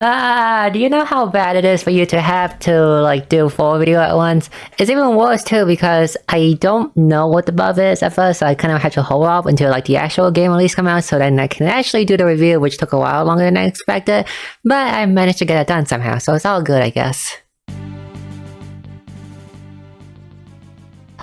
Do you know how bad it is for you to have to like do 4 videos at once? It's even worse too because I don't know what the buff is at first, so I kind of had to hold off until like the actual game release come out so then I can actually do the review, which took a while longer than I expected, but I managed to get it done somehow, so it's all good, I guess.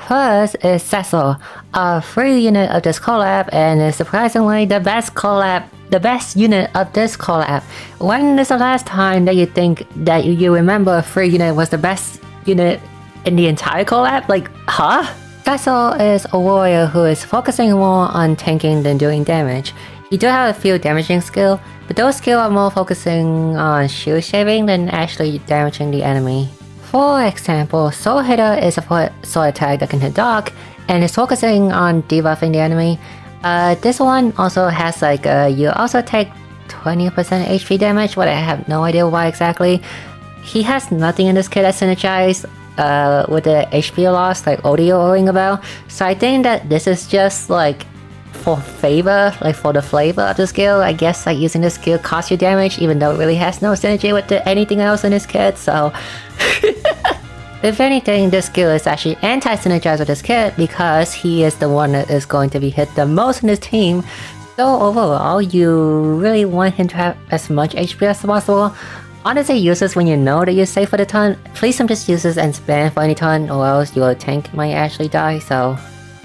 First is Cecil, a free unit of this collab, and is surprisingly the best unit of this collab. When is the last time that you think that you remember a free unit was the best unit in the entire collab? Like, huh? Cecil is a warrior who is focusing more on tanking than doing damage. He do have a few damaging skill, but those skills are more focusing on shield shaving than actually damaging the enemy. For example, Soul Hitter is a sword attack that can hit Dark, and is focusing on debuffing the enemy. This one also has like, you also take 20% HP damage, but I have no idea why exactly. He has nothing in this kit that synergizes with the HP loss like Audio ring about, so I think that this is just like for favor, like for the flavor of the skill. I guess like using this skill costs you damage even though it really has no synergy with anything else in this kit, so... If anything, this skill is actually anti-synergized with this kit because he is the one that is going to be hit the most in his team. So overall, you really want him to have as much HP as possible. Honestly, use this when you know that you're safe for the turn. Please don't just use this and spam for any turn or else your tank might actually die, so...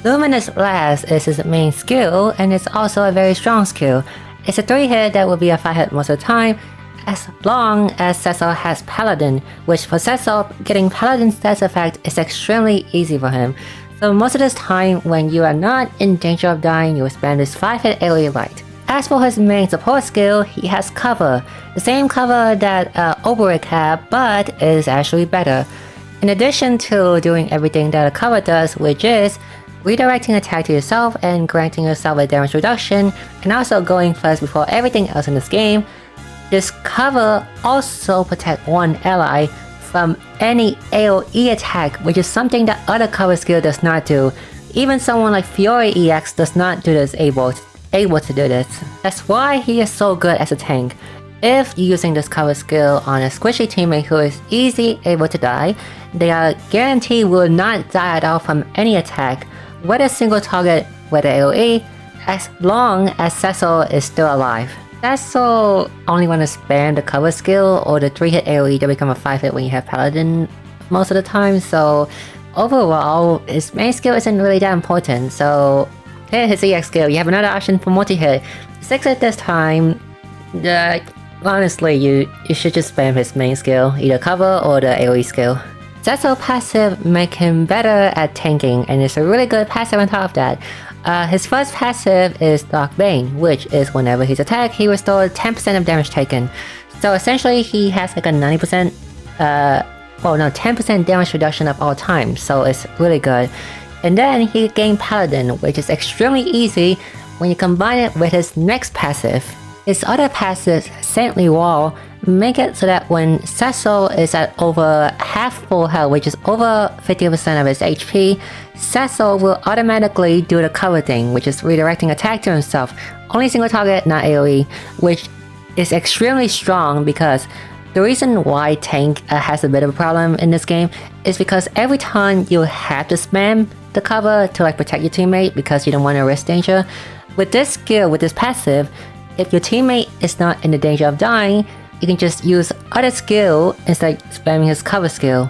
Luminous Blast is his main skill and it's also a very strong skill. It's a 3-hit that will be a 5-hit most of the time, as long as Cecil has Paladin, which for Cecil, getting Paladin's stats effect is extremely easy for him. So most of this time, when you are not in danger of dying, you will spam this 5-hit AoE light. As for his main support skill, he has Cover. The same cover that Oberic had, but is actually better. In addition to doing everything that a cover does, which is redirecting attack to yourself and granting yourself a damage reduction, and also going first before everything else in this game, this cover also protects one ally from any AoE attack, which is something that other cover skill does not do. Even someone like Fury EX does not do this able to do this. That's why he is so good as a tank. If you're using this cover skill on a squishy teammate who is easily able to die, they are guaranteed will not die at all from any attack, whether single target, whether AoE, as long as Cecil is still alive. Cecil only want to spam the cover skill or the 3-hit AoE to become a 5-hit when you have Paladin most of the time, so overall, his main skill isn't really that important, so hit his EX skill, you have another option for multi-hit. 6-hit this time, honestly, you should just spam his main skill, either cover or the AoE skill. Cecil passive make him better at tanking, and it's a really good passive on top of that. His first passive is Dark Bane, which is whenever he's attacked, he restores 10% of damage taken. So essentially, he has like a 90%, 10% damage reduction of all time, so it's really good. And then he gained Paladin, which is extremely easy when you combine it with his next passive. His other passive, Saintly Wall, make it so that when Cecil is at over half full health, which is over 50% of his HP, Cecil will automatically do the cover thing, which is redirecting attack to himself. Only single target, not AoE, which is extremely strong because the reason why tank has a bit of a problem in this game is because every time you have to spam the cover to like protect your teammate because you don't want to risk danger. With this skill, with this passive, if your teammate is not in the danger of dying, you can just use other skill instead of spamming his cover skill.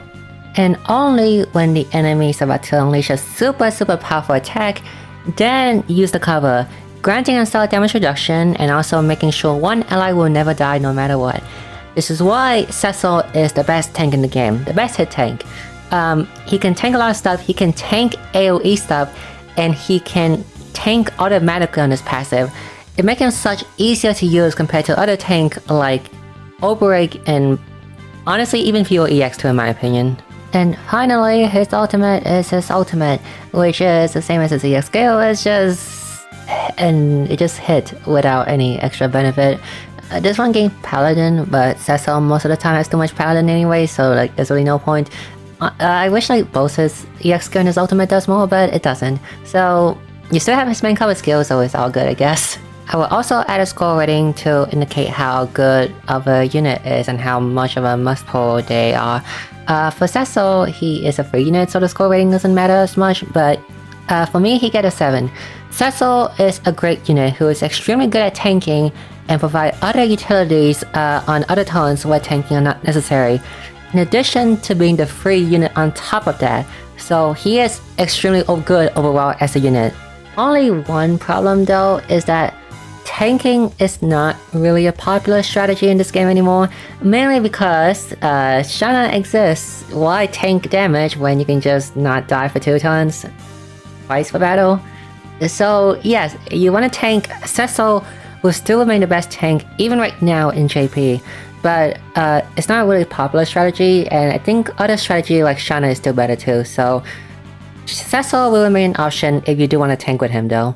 And only when the enemy is about to unleash a super powerful attack, then use the cover, granting himself damage reduction and also making sure one ally will never die no matter what. This is why Cecil is the best tank in the game, the best hit tank. He can tank a lot of stuff, he can tank AoE stuff, and he can tank automatically on his passive. It makes him such easier to use compared to other tank like Oberic and honestly even Fury EX in my opinion. And finally, his ultimate is his ultimate, which is the same as his EX skill, it just hit without any extra benefit. This one gained Paladin, but Cecil most of the time has too much Paladin anyway, so like there's really no point. I wish like both his EX skill and his ultimate does more, but it doesn't. So you still have his main cover skill, so it's all good I guess. I will also add a score rating to indicate how good of a unit is and how much of a must pull they are. For Cecil, he is a free unit, so the score rating doesn't matter as much, but for me, he gets a 7. Cecil is a great unit who is extremely good at tanking and provide other utilities on other turns where tanking are not necessary, in addition to being the free unit on top of that, so he is extremely good overall as a unit. Only one problem though is that tanking is not really a popular strategy in this game anymore, mainly because Shanna exists. Why tank damage when you can just not die for 2 turns twice for battle? So yes, you want to tank. Cecil will still remain the best tank even right now in JP, but it's not a really popular strategy, and I think other strategy like Shanna is still better too, so Cecil will remain an option if you do want to tank with him though.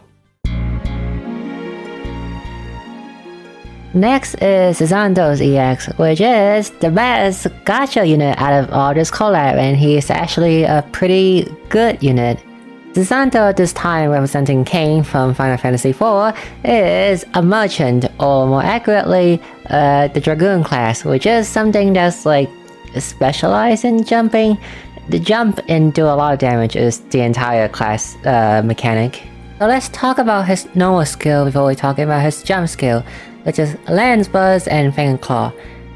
Next is Sazantos EX, which is the best gacha unit out of all this collab, and he's actually a pretty good unit. Sazantos, this time representing Kain from Final Fantasy IV, is a merchant, or more accurately, the Dragoon class, which is something that's like specialized in jumping. The jump and do a lot of damage is the entire class mechanic. So let's talk about his normal skill before we talk about his jump skill, which is Lance Buzz and Fang Claw.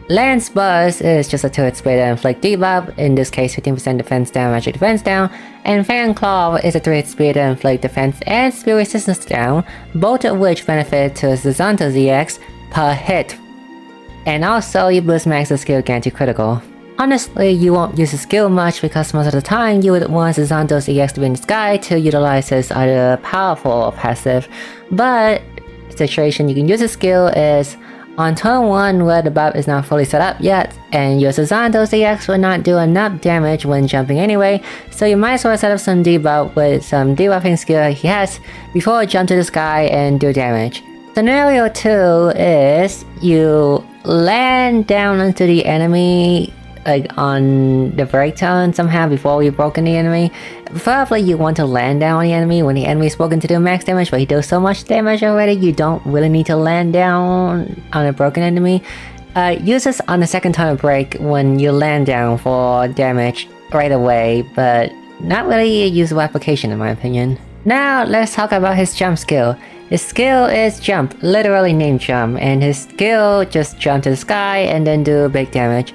Lance Buzz is just a 2-hit spray that inflict debuff, in this case 15% defense down, magic defense down, and Fang Claw is a 3-hit spray that inflict defense and spear resistance down, both of which benefit to Sazantos EX per hit. And also you boost max the skill guarantee critical. Honestly, you won't use the skill much because most of the time you would want Sazantos EX to be in the sky to utilize his either powerful or passive, but the situation you can use the skill is on turn 1 where the buff is not fully set up yet, and your Sazantos EX will not do enough damage when jumping anyway, so you might as well set up some debuff with some debuffing skill he has before jump to the sky and do damage. Scenario 2 is you land down into the enemy like on the break turn somehow before you've broken the enemy. Preferably you want to land down on the enemy when the enemy is broken to do max damage, but he does so much damage already you don't really need to land down on a broken enemy. Use this on the second turn of break when you land down for damage right away, but not really a usable application in my opinion. Now let's talk about his jump skill. His skill is jump, literally named jump, and his skill just jump to the sky and then do big damage.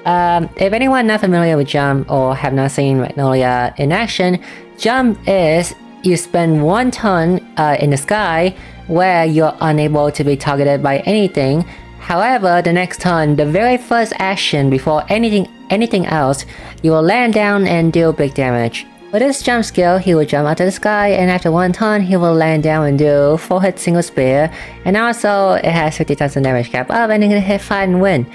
If anyone not familiar with jump or have not seen Magnolia in action, jump is you spend 1 turn in the sky where you're unable to be targeted by anything. However, the next turn, the very first action before anything else, you will land down and deal big damage. With this jump skill, he will jump out to the sky, and after 1 turn, he will land down and do 4-hit single spear, and also it has 50,000 damage cap up and it can hit 5 and win.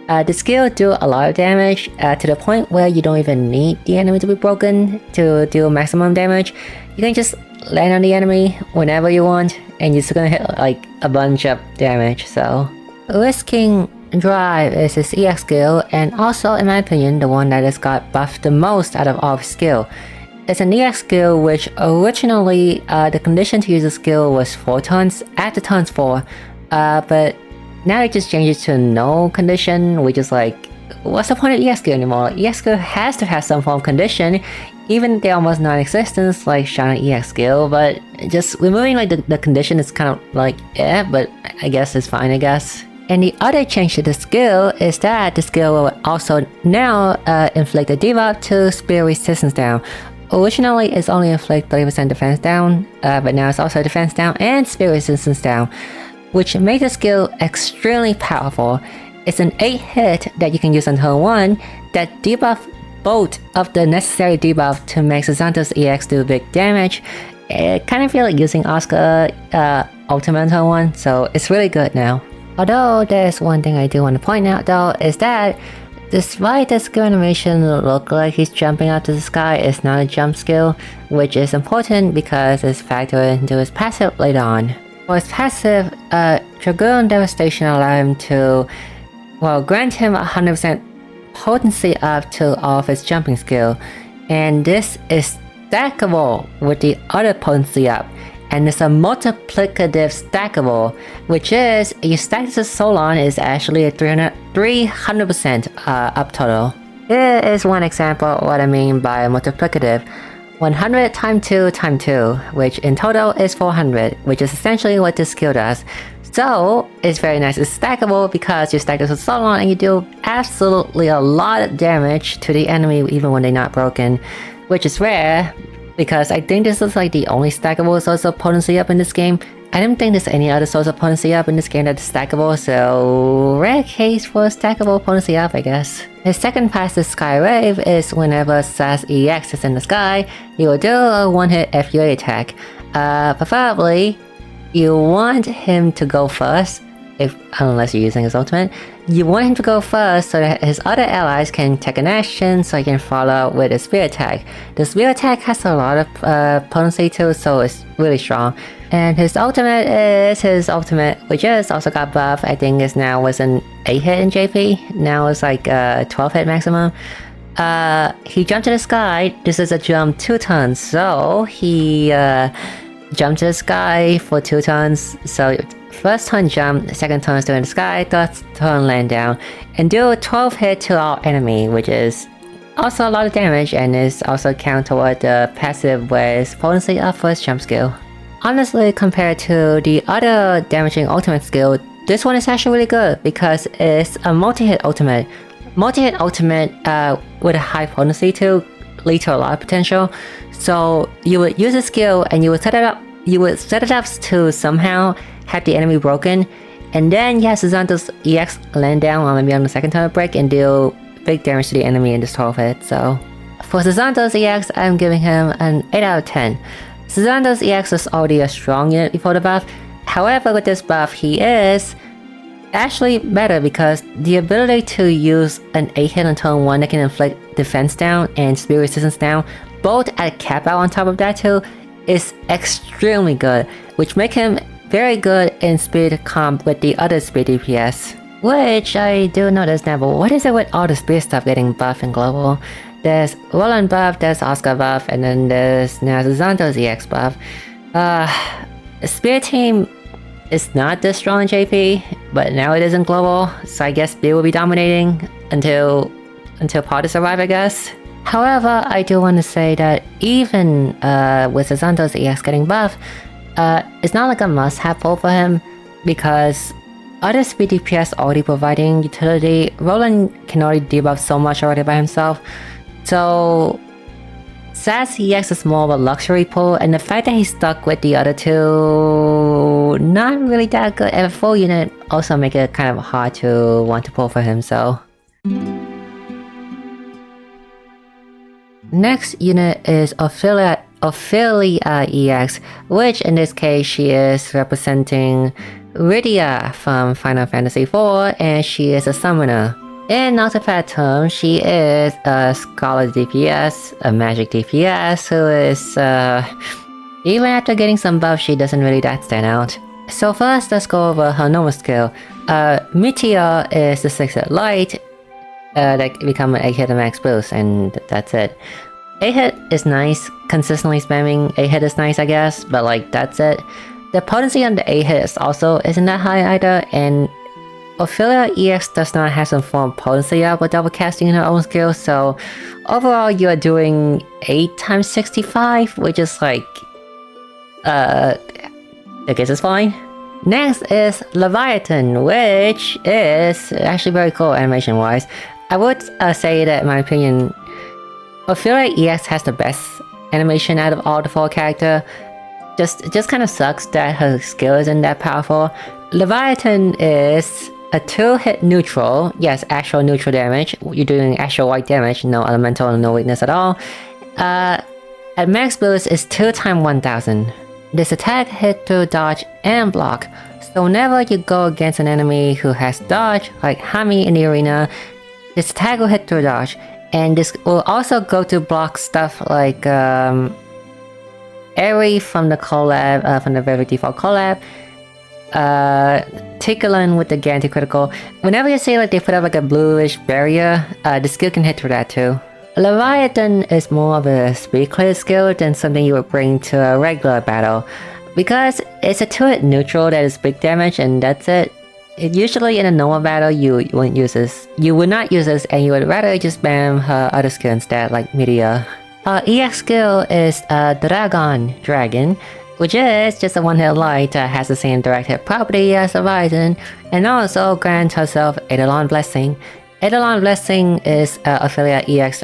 The skill do a lot of damage to the point where you don't even need the enemy to be broken to do maximum damage. You can just land on the enemy whenever you want and you're just gonna hit like a bunch of damage. So risking drive is his EX skill, and also in my opinion the one that has got buffed the most out of all his skill. It's an EX skill which originally the condition to use the skill was 4 turns after turns 4, but now it just changes to no condition, which is like, what's the point of EX skill anymore? Like, EX skill has to have some form of condition, even if they're almost non-existent like Shanna EX skill, but just removing like the condition is kind of like, yeah, but I guess it's fine, I guess. And the other change to the skill is that the skill will also now inflict a debuff to spear resistance down. Originally it's only inflict 30% defense down, but now it's also defense down and spear resistance down, which makes the skill extremely powerful. It's an 8-hit that you can use on turn 1 that debuff both of the necessary debuff to make Sazantos EX do big damage. It kind of feel like using Oscar ultimate on turn 1, so it's really good now. Although there's one thing I do want to point out though, is that despite the skill animation look like he's jumping out to the sky, it's not a jump skill, which is important because it's factored into his passive later on. For his passive, Dragoon Devastation allows him to, well, grant him 100% potency up to all of his jumping skill, and this is stackable with the other potency up, and it's a multiplicative stackable, which is your stack to Solon is actually a 300% up total. Here is one example of what I mean by multiplicative. 100 times 2 times 2, which in total is 400, which is essentially what this skill does. So, it's very nice. It's stackable because you stack this with Solon and you do absolutely a lot of damage to the enemy even when they're not broken, which is rare because I think this is like the only stackable source of potency up in this game. I don't think there's any other source of potency up in this game that's stackable, so rare case for stackable potency up, I guess. His second passive Sky Wave is whenever Saz EX is in the sky, you will do a one-hit FUA attack. Preferably, you want him to go first, unless you're using his ultimate. You want him to go first so that his other allies can take an action so he can follow with a spear attack. The spear attack has a lot of potency too, so it's really strong. And his ultimate is his ultimate, which is also got buff. I think it's now was an 8 hit in JP. Now it's like 12 hit maximum. He jumped to the sky. This is a jump 2 tons, so he jumped to the sky for 2 tons. So first turn jump, second turn is in the sky, third turn land down, and do a 12 hit to our enemy, which is also a lot of damage and is also count toward the passive with potency up for his jump skill. Honestly, compared to the other damaging ultimate skill, this one is actually really good because it's a multi-hit ultimate. Multi-hit ultimate with a high potency too lead to a lot of potential. So you would use a skill and you would set it up. You would set it up to somehow have the enemy broken, and then you have Sazantos EX land down or maybe on the second turn break and deal big damage to the enemy in this 12 hit. So for Sazantos EX, I'm giving him an 8 out of 10. Sazantos EX was already a strong unit before the buff. However, with this buff, he is actually better because the ability to use an 8 hit on turn 1 that can inflict defense down and speed resistance down, both at cap out on top of that too, is extremely good, which make him very good in speed comp with the other speed DPS. Which I do notice now, but what is it with all the speed stuff getting buff in global? There's Roland buff, there's Oscar buff, and then there's now Sazantos EX buff. Spear team is not this strong in JP, but now it is in global, so I guess speed will be dominating until party survive, I guess. However, I do want to say that even with Sazantos EX getting buff, it's not like a must-have pull for him because other speed DPS already providing utility. Roland can already debuff so much already by himself. So Saz EX is more of a luxury pull, and the fact that he's stuck with the other two, not really that good. And a full unit also make it kind of hard to want to pull for him, so. Next unit is Ophilia EX, which in this case she is representing Rydia from Final Fantasy IV, and she is a summoner. In Octopath terms, she is a Scholar DPS, a magic DPS, who is, even after getting some buff, she doesn't really that stand out. So first, let's go over her normal skill. Meteor is the 6-hit light, that become an 8-hit max boost, and that's it. 8-hit is nice, consistently spamming 8-hit is nice I guess, but like that's it. The potency on the 8-hit is also isn't that high either, and Ophilia EX does not have some form of potency up with double casting in her own skill, so overall you are doing 8 times 65, which is like, I guess it's fine. Next is Leviathan, which is actually very cool animation wise. I would say that in my opinion, Ophilia EX has the best animation out of all the 4 characters. It just kind of sucks that her skill isn't that powerful. Leviathan is a 2-hit neutral, yes, actual neutral damage. You're doing actual white damage, no elemental and no weakness at all. At max boost is 2 times 1000. This attack hit to dodge and block. So whenever you go against an enemy who has dodge, like Hami in the arena, this attack will hit to dodge. And this will also go to block stuff like Eri from the collab, from the very default collab. Tickling with the guarantee critical. Whenever you see like they put up like a bluish barrier, the skill can hit through that too. Leviathan is more of a speed clear skill than something you would bring to a regular battle. Because it's a 2-hit neutral that is big damage and that's it. Usually in a normal battle you wouldn't use this. You would not use this and you would rather just spam her other skill instead, like Rydia. Her EX skill is Dragon, which is just a 1-hit light that has the same direct hit property as Horizon, and also grants herself Eidolon Blessing. Eidolon Blessing is Ophilia EX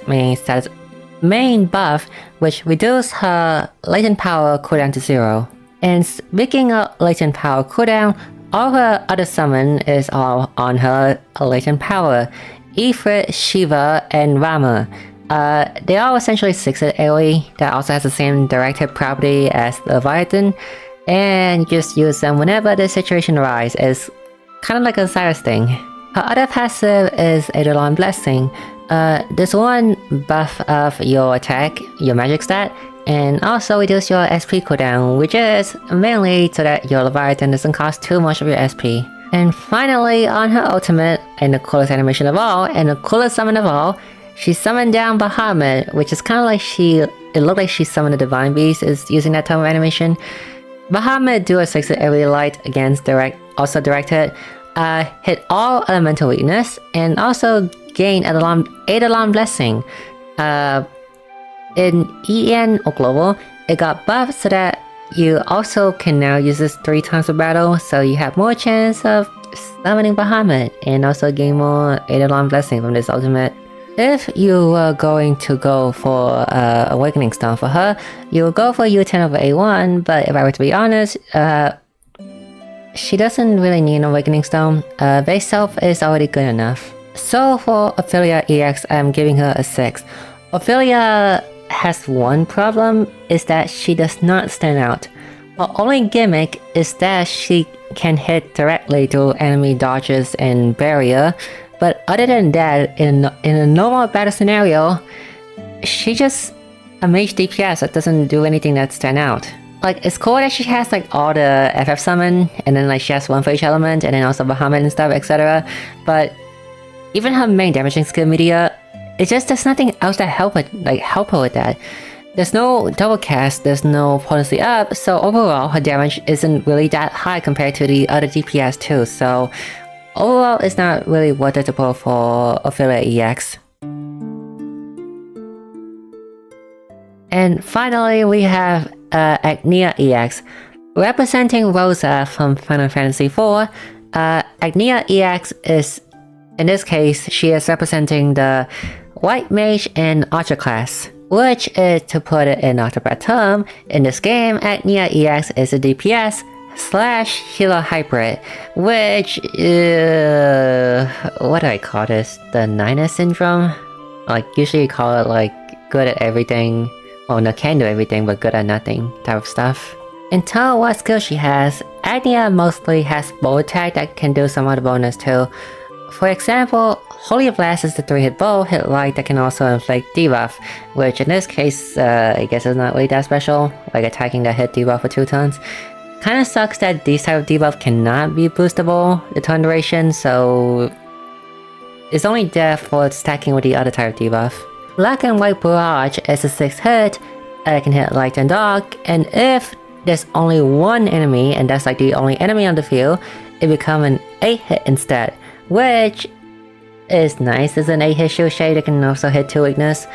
main buff, which reduces her latent power cooldown to 0. And speaking of latent power cooldown, all her other summon is all on her latent power. Ifrit, Shiva, and Rama. They are essentially 6-hit AoE that also has the same direct hit property as the Leviathan, and just use them whenever the situation arises. It's kind of like a Cyrus thing. Her other passive is Eidolon Blessing. This one buff of your attack, your magic stat, and also reduce your SP cooldown, which is mainly so that your Leviathan doesn't cost too much of your SP. And finally, on her ultimate, and the coolest animation of all, and the coolest summon of all, she summoned down Bahamut, which is kind of like it looked like she summoned a Divine Beast is using that type of animation. Bahamut do a 6-hit AoE light against also direct hit, hit all elemental weakness, and also gain Eidolon Blessing. In EN or Global, it got buffed so that you also can now use this 3 times per battle, so you have more chance of summoning Bahamut, and also gain more Eidolon Blessing from this ultimate. If you were going to go for Awakening Stone for her, you would go for U10 over A1, but if I were to be honest, she doesn't really need an Awakening Stone. Base self is already good enough. So for Ophilia EX, I'm giving her a 6. Ophilia has one problem, is that she does not stand out. Her only gimmick is that she can hit directly through enemy dodges and barrier, but other than that, in a normal battle scenario, she just a mage DPS that doesn't do anything that stand out. Like, it's cool that she has like all the FF summon, and then like she has one for each element, and then also Bahamut and stuff, etc. But even her main damaging skill media, there's nothing else that help her with that. There's no double cast, there's no potency up, so overall her damage isn't really that high compared to the other DPS too, so overall it's not really worth it to pull for Ophilia EX. And finally we have Agnea EX. Representing Rosa from Final Fantasy IV, Agnea EX is, in this case, she is representing the White Mage and Archer class, which is, to put it in Octopath term, in this game, Agnea EX is a DPS / healer hybrid, which, what do I call this? The Niner syndrome? Like, usually you call it like good at everything, well, no, can do everything but good at nothing type of stuff. In terms of what skill she has, Agnea mostly has bow attack that can do some other bonus too. For example, Holy Blast is the 3-hit bow hit light that can also inflict debuff, which in this case, I guess is not really that special, like attacking that hit debuff for 2 turns. Kinda sucks that these type of debuff cannot be boostable the turn duration, so it's only there for stacking with the other type of debuff. Black and White Barrage is a 6 hit, it can hit light and dark, and if there's only one enemy, and that's like the only enemy on the field, it becomes an 8 hit instead, which is nice. It's an 8 hit shield shade that can also hit 2 weakness,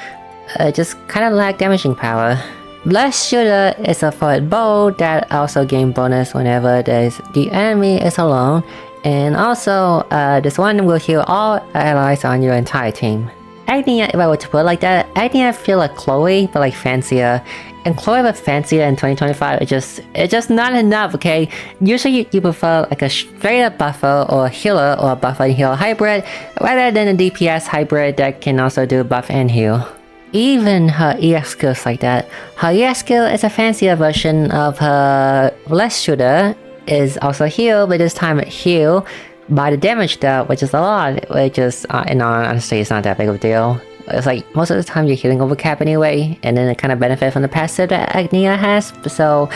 just kinda lack damaging power. Blessed Shooter is a 4-hit bow that also gain bonus whenever the enemy is alone, and also this one will heal all allies on your entire team. Agnea, if I were to put it like that, Agnea feel like Chloe, but like fancier. And Chloe with fancier in 2025, it's just not enough, okay? Usually you prefer like a straight up buffer or a healer or a buffer and heal hybrid, rather than a DPS hybrid that can also do buff and heal. Even her EX skill is like that. Her EX skill is a fancier version of her Blessed Shooter, is also heal, but this time it heal by the damage dealt, which is a lot, which is, in all honesty, it's not that big of a deal. It's like, most of the time you're healing over cap anyway, and then it kind of benefit from the passive that Agnea has, so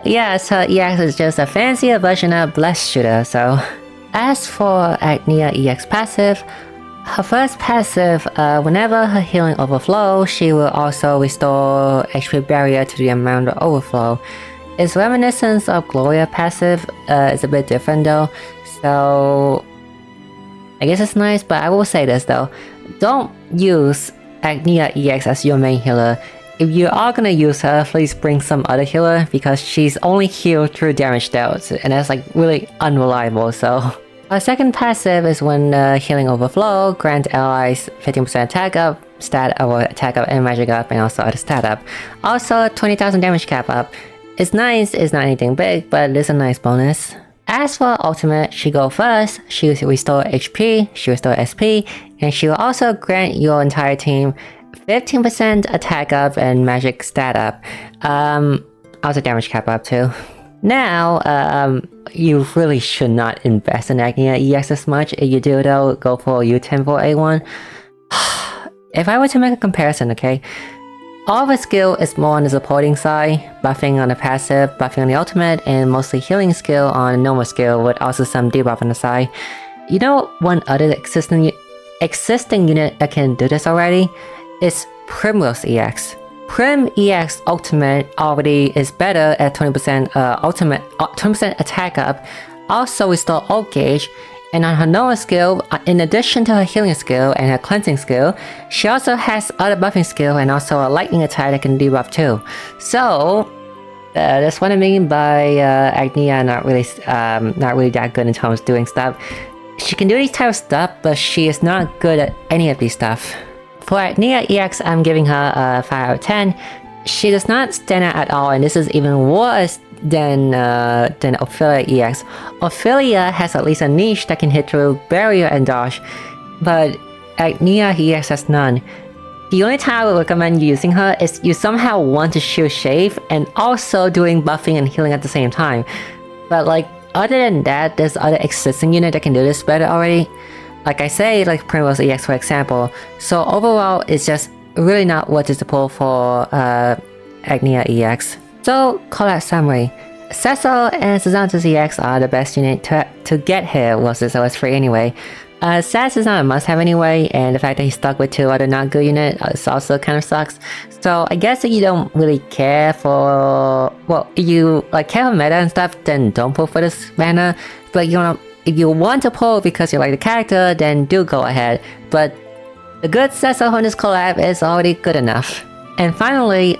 yeah, so EX is just a fancier version of Blessed Shooter, so. As for Agnea EX passive, her first passive, whenever her healing overflows, she will also restore HP barrier to the amount of overflow. Its reminiscence of Gloria passive is a bit different though, so I guess it's nice, but I will say this though, don't use Agnea EX as your main healer. If you are gonna use her, please bring some other healer because she's only healed through damage dealt, and that's like really unreliable, so. Our second passive is when Healing Overflow grants allies 15% attack up, stat or attack up and magic up, and also other stat up. Also 20,000 damage cap up. It's nice, it's not anything big, but it is a nice bonus. As for ultimate, she go first, she will restore HP, she will restore SP, and she will also grant your entire team 15% attack up and magic stat up. Also damage cap up too. Now, you really should not invest in Agnea EX as much. If you do though, go for U10 for A1. If I were to make a comparison, okay? All of its skill is more on the supporting side, buffing on the passive, buffing on the ultimate, and mostly healing skill on the normal skill with also some debuff on the side. You know one other existing unit that can do this already? It's Primrose EX. Prim EX ultimate already is better at 20% 20% attack up, also restore ult gauge, and on her normal skill, in addition to her healing skill and her cleansing skill, she also has other buffing skill and also a lightning attack that can debuff too. So, that's what I mean by Agnea not really that good in terms of doing stuff. She can do these type of stuff, but she is not good at any of these stuff. For Agnea EX, I'm giving her a 5 out of 10. She does not stand out at all, and this is even worse than Ophilia EX. Ophilia has at least a niche that can hit through barrier and dodge, but Agnea EX has none. The only time I would recommend using her is you somehow want to shield shave and also doing buffing and healing at the same time. But like, other than that, there's other existing unit that can do this better already. Like I say, like Primrose EX for example. So overall, it's just really not worth it to pull for Agnea EX. So, collab summary. Cecil and Sazantos EX are the best unit to get here, well since it was free anyway. Saz is not a must-have anyway, and the fact that he's stuck with 2 other not good units also kind of sucks. So I guess if you don't really care for... well, if you like care for meta and stuff, then don't pull for this banner. But if you want to pull because you like the character, then do go ahead. But the good Cecil on this collab is already good enough. And finally,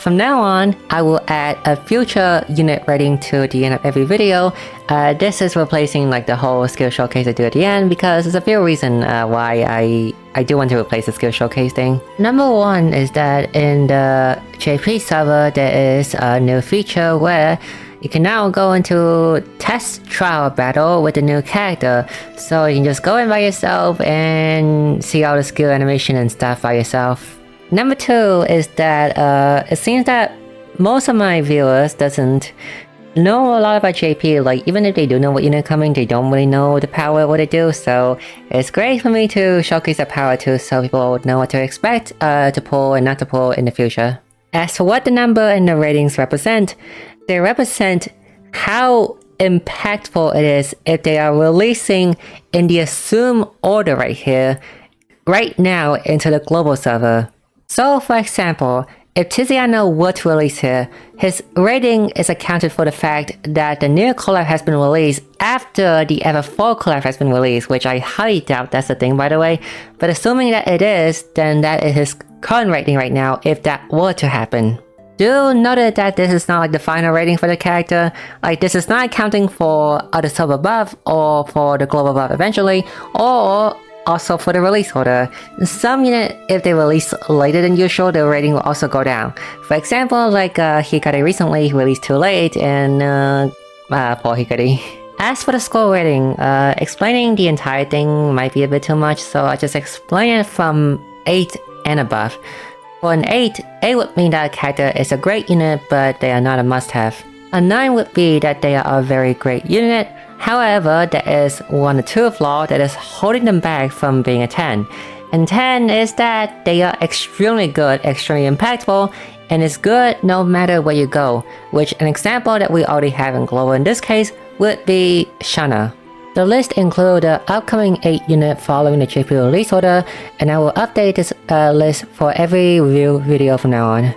from now on, I will add a future unit rating to the end of every video. This is replacing like the whole skill showcase I do at the end because there's a few reasons why I do want to replace the skill showcase thing. Number one is that in the JP server there is a new feature where you can now go into test trial battle with the new character. So you can just go in by yourself and see all the skill animation and stuff by yourself. Number two is that it seems that most of my viewers doesn't know a lot about JP. Like even if they do know what unit coming, they don't really know the power of what they do. So it's great for me to showcase that power too, so people know what to expect to pull and not to pull in the future. As for what the number and the ratings represent, they represent how impactful it is if they are releasing in the assumed order right here, right now into the global server. So for example, if Tiziano were to release here, his rating is accounted for the fact that the new collab has been released after the Ever 4 collab has been released, which I highly doubt that's the thing by the way, but assuming that it is, then that is his current rating right now if that were to happen. Do note that this is not like the final rating for the character, like this is not accounting for other server buff or for the global buff eventually, or also for the release order. Some unit, if they release later than usual, the rating will also go down. For example, like Hikari recently released too late and poor Hikari. As for the score rating, explaining the entire thing might be a bit too much, so I'll just explain it from 8 and above. For an 8, 8 would mean that a character is a great unit, but they are not a must-have. A 9 would be that they are a very great unit, however, there is 1 or 2 flaw that is holding them back from being a 10. And 10 is that they are extremely good, extremely impactful, and is good no matter where you go, which an example that we already have in global in this case would be Shana. The list includes the upcoming 8 unit following the JP release order, and I will update this list for every review video from now on.